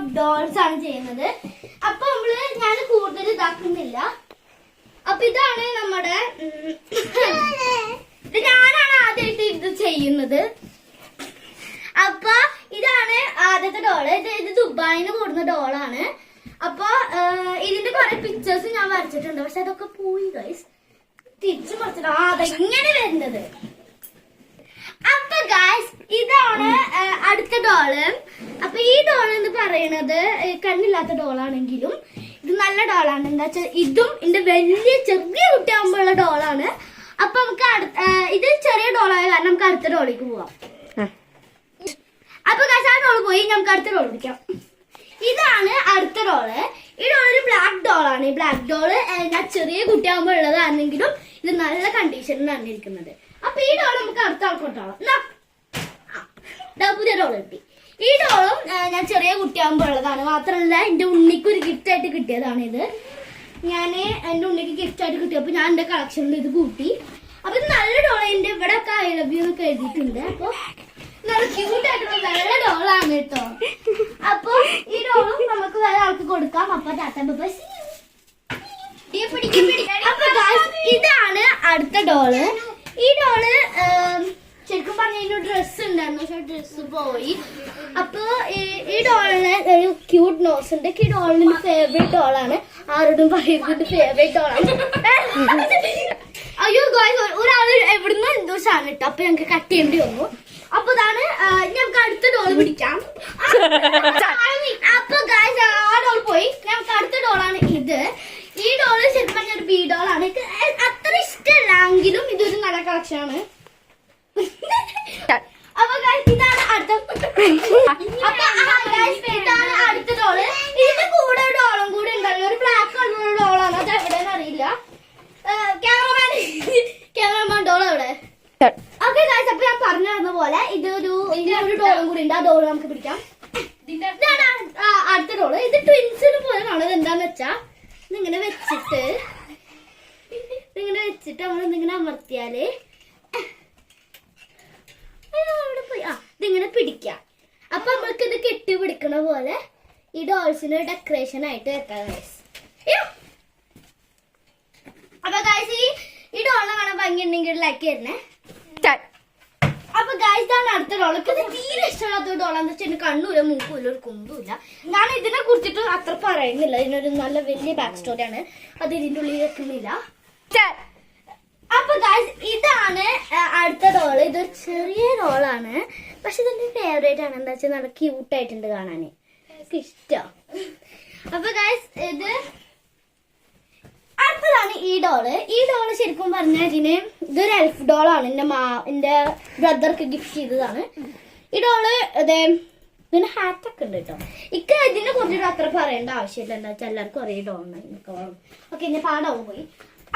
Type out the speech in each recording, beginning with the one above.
Of dolls ആണ് ചെയ്യുന്നത്. അപ്പൊ ഞാൻ കൂടുതൽ ഇതാക്കുന്നില്ല. അപ്പൊ ഇതാണ് നമ്മുടെ ഞാനാണ് ആദ്യമായിട്ട് ഇത് ചെയ്യുന്നത്. അപ്പൊ ഇതാണ് ആദ്യത്തെ ഡോള്. ഇത് ദുബായിന്ന് കൂടുന്ന ഡോളാണ്. അപ്പൊ ഇതിന്റെ കുറെ പിക്ചേഴ്സ് ഞാൻ വരച്ചിട്ടുണ്ട്. പക്ഷെ അതൊക്കെ പോയി ഗൈസ്. തിരിച്ചു മറിച്ചിട്ട് അതെങ്ങനെ വരുന്നത്. അപ്പൊ ഗൈസ് ഇതാണ് അടുത്ത ഡോള്. അപ്പൊ ഈ ഡോൾ എന്ന് പറയുന്നത് കണ്ണില്ലാത്ത ഡോളാണെങ്കിലും ഇത് നല്ല ഡോളാണ്. എന്താ വെച്ചാൽ ഇതും എന്റെ വലിയ ചെറിയ കുട്ടിയാകുമ്പോഴുള്ള ഡോളാണ്. അപ്പൊ നമുക്ക് ഇത് ചെറിയ ഡോളായ കാരണം നമുക്ക് അടുത്ത ഡോളിലേക്ക് പോവാം. അപ്പൊ ഗൈസ് ആ ഡോള് പോയി നമുക്ക് അടുത്ത ഡോൾ പിടിക്കാം. ഇതാണ് അടുത്ത ഡോള്. ഈ ഡോൾ ഒരു ബ്ലാക്ക് ഡോളാണ്. ഈ ബ്ലാക്ക് ഡോള് ഞാൻ ചെറിയ കുട്ടിയാകുമ്പോൾ ഉള്ളതാണെങ്കിലും ഇത് നല്ല കണ്ടീഷനിലാണ് ഇരിക്കുന്നത്. അപ്പൊ ഈ ഡോൾ നമുക്ക് അടുത്ത ആൾക്കോട്ടാളാം. പുതിയ ഡോൾ കിട്ടി. ഈ ഡോളും ഞാൻ ചെറിയ കുട്ടിയാകുമ്പോൾ ഉള്ളതാണ്. മാത്രമല്ല എന്റെ ഉണ്ണിക്ക് ഒരു ഗിഫ്റ്റ് ആയിട്ട് കിട്ടിയതാണ് ഇത്. ഞാൻ എന്റെ ഉണ്ണിക്ക് ഗിഫ്റ്റ് ആയിട്ട് കിട്ടിയപ്പോ ഞാൻ എന്റെ കളക്ഷനിൽ ഇത് കൂട്ടി. അപ്പൊ ഇത് നല്ല ഡോള്. എന്റെ ഇവിടെ ഒക്കെ ഐ ലവ് യു എന്നൊക്കെ എഴുതിയിട്ടുണ്ട്. അപ്പൊ നല്ല ക്യൂട്ട് ആയിട്ടുള്ള നല്ല ഡോളാണ് കേട്ടോ. അപ്പൊ ഈ ഡോളും നമുക്ക് വേറെ ആൾക്ക് കൊടുക്കാം. അപ്പൊ അപ്പൊ ഇതാണ് അടുത്ത ഡോള്. ഈ ഡോള് ശരിക്കും പറഞ്ഞ ഡ്രസ്സ് ഉണ്ടായിരുന്നു. പക്ഷെ ഡ്രസ്സ് പോയി. അപ്പൊ ഈ ഡോളിന് ഒരു ക്യൂട്ട് നോസ് ഉണ്ട്. ഈ ഡോളിന് ഫേവറേറ്റ് ഡോളാണ്. ആരോടും പറയുന്നത് ഫേവറേറ്റ് ഡോളാണ്. അയ്യോ ഗോയ്സ് ഒരാള് എവിടുന്ന് എന്തോ സാധനം ഇട്ടു. അപ്പൊ ഞങ്ങൾക്ക് കട്ട് ചെയ്യേണ്ടി വന്നു. അപ്പൊ ഇതാണ് ഞങ്ങൾക്ക് അടുത്ത ഡോള് പിടിക്കാം. അപ്പൊ ഗായ്സ് ആ ഡോൾ പോയി. ഞങ്ങൾക്ക് അടുത്ത ഡോളാണ് ഇത്. ഈ ഡോള് ശരിക്കും പറഞ്ഞ ഒരു ബി ഡോളാണ്. അത്ര ഇഷ്ടമല്ല എങ്കിലും ഇതൊരു നല്ല കളക്ഷൻ ആണ്. അപ്പൊ ഇതാണ് ഇതാണ് അടുത്ത ഡോള്. ഇതിന്റെ കൂടെ ഒരു ഡോളും കൂടെ ഉണ്ടല്ലോ. ഒരു ബ്ലാക്ക് കളറുള്ള ഡോളാണ്. അത് എവിടെയെന്ന് അറിയില്ല. ക്യാമറമാൻ ഡോൾ എവിടെ? ഓക്കെ ഗൈസ് അപ്പൊ ഞാൻ പറഞ്ഞു തന്ന പോലെ ഇതിലൊരു ഡോളും കൂടി ഉണ്ട്. ആ ഡോള് നമുക്ക് പിടിക്കാം. ഇതാണ് അടുത്ത ഡോള്. ഇത് ട്വിൻസിന് പോലെ കാണുന്നത്. എന്താന്ന് വെച്ചാ ഇതിങ്ങനെ വെച്ചിട്ട് നമ്മൾ ഇതിങ്ങനെ അമർത്തിയാല് ഇതിങ്ങനെ പിടിക്കാം. അപ്പൊ നമ്മൾക്ക് ഇത് കെട്ടി പിടിക്കണ പോലെ ഈ ഡോൾസിന് ഡെക്കറേഷൻ ആയിട്ട് വെക്കാം ഗൈസ്. അപ്പൊ ഗൈസ് ഈ ഡോളിനെ കാണാൻ ഭംഗിയുണ്ടെങ്കിൽ ലൈക്ക് തരണേ. അപ്പൊ ഗൈസ് ഇതാണ് അടുത്ത ഡോൾ. ഇത് തീരെ ഇഷ്ടമില്ലാത്ത ഡോളാന്ന് വെച്ചാൽ കണ്ണൂല മൂക്കൂല ഒരു കുന്തുമില്ല. ഞാൻ ഇതിനെ കുറിച്ചിട്ട് അത്ര പറയുന്നില്ല. ഇതിനൊരു നല്ല വലിയ ബാക്ക് സ്റ്റോറിയാണ്. അത് ഇതിന്റെ ഉള്ളിൽ വെക്കുന്നില്ല. അപ്പൊ ഗൈസ് ഇതാണ് അടുത്ത ഡോള്. ഇതൊരു ചെറിയ ഡോളാണ്. പക്ഷെ ഇതെന്റെ ഫേവറേറ്റ് ആണ്. എന്താ വെച്ചാൽ നല്ല ക്യൂട്ടായിട്ടുണ്ട് കാണാന്. എനിക്ക് ഇഷ്ടം. അപ്പൊ ഗൈസ് അടുത്തതാണ് ഈ ഡോള്. ഈ ഡോള് ശരിക്കും പറഞ്ഞാൽ ഇതൊരു എൽഫ് ഡോളാണ്. എന്റെ ബ്രദർക്ക് ഗിഫ്റ്റ് ചെയ്തതാണ്. ഈ ഡോള് ഇതിന് ഹാറ്റൊക്കെ ഉണ്ട് കേട്ടോ. ഇതിനെ കുറിച്ചിട്ട് അത്ര പറയേണ്ട ആവശ്യമില്ല. എന്താ വെച്ചാൽ എല്ലാവർക്കും അറിയ ഡോളാണ്. ഓക്കെ ഞാൻ പാടാവും പോയി.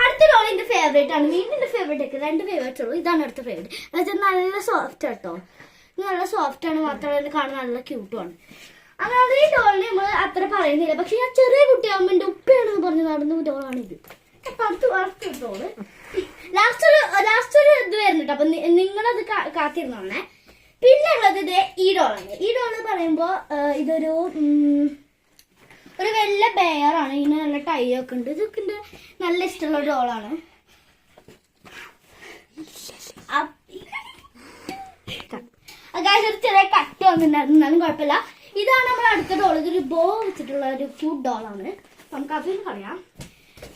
അടുത്ത ഡോൾ എന്റെ ഫേവറേറ്റ് ആണ്. വീണ്ടും എന്റെ ഫേവറേറ്റ് ഒക്കെ രണ്ട് ഫേവറേറ്റ് ഉള്ളൂ. ഇതാണ് അടുത്ത ഫേവറേറ്റ്. എന്ന് വെച്ചാൽ നല്ല സോഫ്റ്റ് ആട്ടോ. നല്ല സോഫ്റ്റ് ആണ്. മാത്രമല്ല കാണാൻ നല്ല ക്യൂട്ടും ആണ്. അങ്ങനെ ഈ ഡോളിന് നമ്മൾ അത്ര പറയുന്നില്ല. പക്ഷെ ഞാൻ ചെറിയ കുട്ടിയാകുമ്പോൾ എന്റെ ഉപ്പയാണെന്ന് പറഞ്ഞ് നടന്ന ഡോളാണ് ഇത്. അപ്പൊ അടുത്ത ഡോള് ലാസ്റ്റ് ഒരു ഇത് വരുന്നുണ്ട്. അപ്പൊ നിങ്ങളത് കാത്തിരുന്നോണേ. പിന്നെ ഉള്ളത് ഇത് ഈ ഡോളാണ്. ഈ ഡോള് പറയുമ്പോ ഇതൊരു വെള്ള ബെയറാണ്. ഇതിന് നല്ല ടൈ ഒക്കെ ഉണ്ട്. ഇതൊക്കെ നല്ല ഇഷ്ടമുള്ള ഡോളാണ്. ഒരു ചെറിയ കട്ട് വന്നിട്ടുണ്ടായിരുന്നു. എന്നാലും കുഴപ്പമില്ല. ഇതാണ് നമ്മൾ അടുത്ത ഡോൾ. ഇതൊരു ബോ വെച്ചിട്ടുള്ള ഒരു ക്യൂട്ട് ഡോളാണ്. നമുക്ക് അതിന് പറയാം.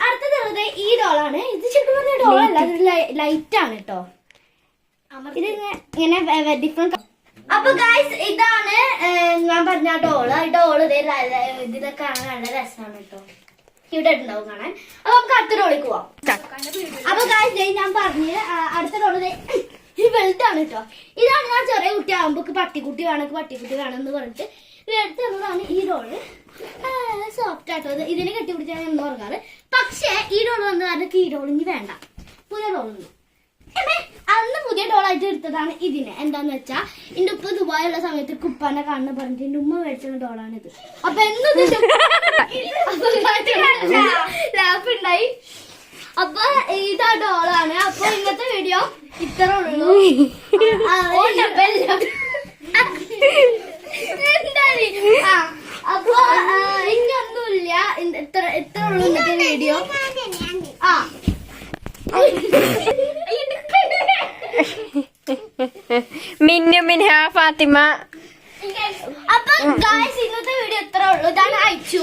അടുത്തത് ഈ ഡോളാണ്. ഇത് ശരിക്കും പറഞ്ഞ ഡോളല്ല. ഇത് ലൈറ്റ് ആണ് കേട്ടോ. ഇത് ഇങ്ങനെ ഡിഫറെന്റ്. അപ്പൊ ഗൈസ് ഇതാണ് ഞാൻ പറഞ്ഞ ഡോള്. ഈ ഡോള് ഇതിലൊക്കെ കാണാൻ നല്ല രസമാണ് കേട്ടോ. ക്യൂട്ടായിട്ടുണ്ടാവും കാണാൻ. അപ്പൊ നമുക്ക് അടുത്ത ഡോളിക്ക് പോവാം. അപ്പൊ ഗൈസ് ഞാൻ പറഞ്ഞ് അടുത്ത ഡോള് ഇത് വലുതാണ് കേട്ടോ. ഇതാണ് ഞാൻ ചെറിയ കുട്ടി ആകുമ്പോ പട്ടിക്കുട്ടി വേണമെന്ന് പറഞ്ഞിട്ട് എടുത്ത് തന്നതാണ് ഈ ഡോള്. സോഫ്റ്റ് ആട്ടോ. ഇതിനെ കെട്ടിപ്പിടിച്ചാൽ എന്ന് പറഞ്ഞാല്. പക്ഷെ ഈ ഡോള് വന്ന കാരണം ഈ ഡോളിന് വേണ്ട. പുതിയ ഡോളൊന്നും അന്ന് പുതിയ ഡോളായിട്ട് എടുത്തതാണ് ഇതിനെ. എന്താന്ന് വെച്ചാ എന്റെ ഉപ്പ ദുബായുള്ള സമയത്ത് കുപ്പാനെ കാണുന്ന പറഞ്ഞിട്ട് എന്റെ ഉമ്മ മേടിച്ച ഡോളാണിത്. അപ്പൊ എന്നും ലാപ്പ് ഉണ്ടായി. അപ്പൊ ഇതാ ഡോളാണ്. അപ്പൊ ഇന്നത്തെ വീഡിയോ ഇത്ര ഉള്ളൂ. എന്താണ് അപ്പൊ എത്ര ഉള്ളൂ ഇന്നത്തെ വീഡിയോ. ആ മിന്നു, മിൻഹ, ഫാത്തിമ. അപ്പൊ ഗായ്സ് ഇന്നത്തെ വീഡിയോ എത്ര ഉള്ളൂ. ഇതാണ് അയച്ചു.